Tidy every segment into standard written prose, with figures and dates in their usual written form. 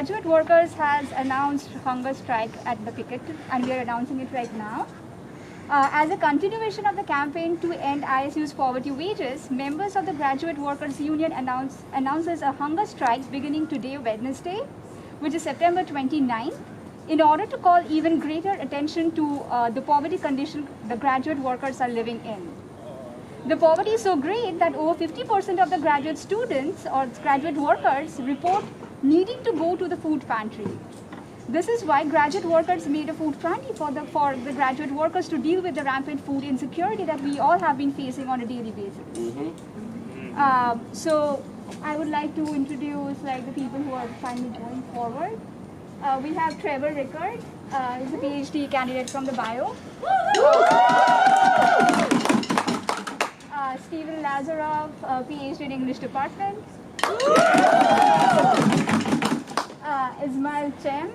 Graduate Workers has announced hunger strike at the Picket, and we are announcing it right now. As a continuation of the campaign to end ISU's poverty wages, members of the Graduate Workers Union announces a hunger strike beginning today, Wednesday, which is September 29th, in order to call even greater attention to the poverty condition the graduate workers are living in. The poverty is so great that over 50% of the graduate students or graduate workers report needing to go to the food pantry. This is why graduate workers made a food pantry for the graduate workers to deal with the rampant food insecurity that we all have been facing on a daily basis. So I would like to introduce the people who are finally going forward. We have Trevor Rickard, he's a PhD candidate from the bio. Stephen Lazarov, PhD in English department. Ismail Chem.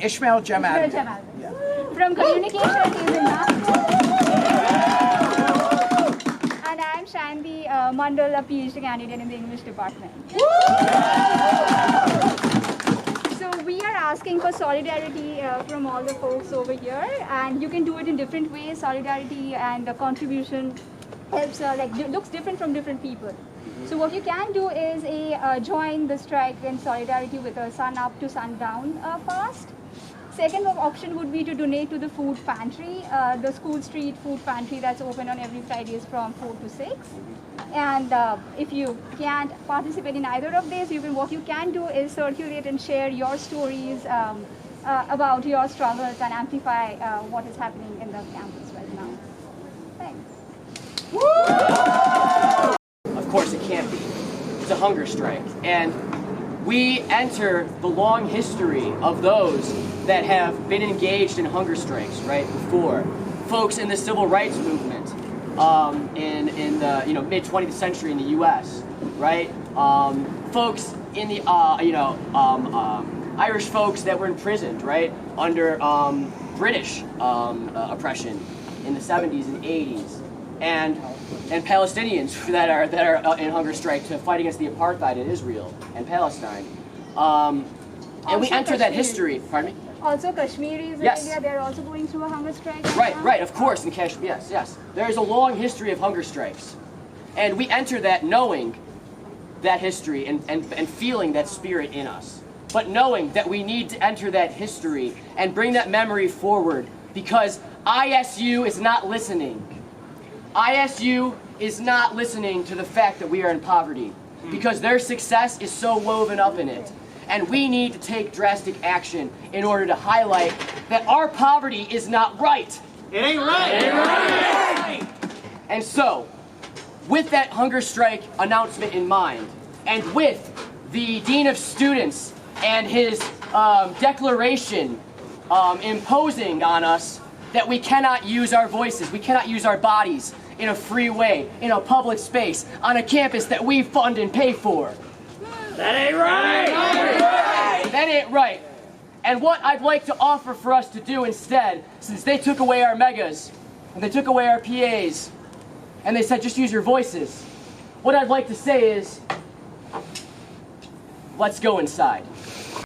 Ishmael Jamal. Yeah. From communication, he's in and I am Shandy Mandal, a PhD candidate in the English department. So we are asking for solidarity from all the folks over here, and you can do it in different ways. Solidarity and the contribution helps, looks different from different people. So what you can do is join the strike in solidarity with a sun up to sundown fast. Second option would be to donate to the food pantry, the school street food pantry that's open on every Fridays from 4 to 6. And if you can't participate in either of these, what you can do is circulate and share your stories about your struggles and amplify what is happening in the campus right now. Thanks. Woo! Of course it can't be. It's a hunger strike. And we enter the long history of those that have been engaged in hunger strikes, right, before. Folks in the civil rights movement in the mid-20th century in the U.S., right? Folks in the Irish folks that were imprisoned, right, under British oppression in the 70s and 80s, and Palestinians that are in hunger strike to fight against the apartheid in Israel and Palestine. And we enter that history. Pardon me? Also, Kashmiris in India, they're also going through a hunger strike. Right, of course, in Kashmir, yes. There is a long history of hunger strikes. And we enter that knowing that history and feeling that spirit in us. But knowing that we need to enter that history and bring that memory forward because ISU is not listening. ISU is not listening to the fact that we are in poverty because their success is so woven up in it. And we need to take drastic action in order to highlight that our poverty is not right. It ain't right. It ain't right. And so, with that hunger strike announcement in mind, and with the Dean of Students and his declaration imposing on us that we cannot use our voices, we cannot use our bodies in a free way, in a public space, on a campus that we fund and pay for. That ain't right! That ain't right. And what I'd like to offer for us to do instead, since they took away our megas, and they took away our PAs, and they said just use your voices, what I'd like to say is, let's go inside.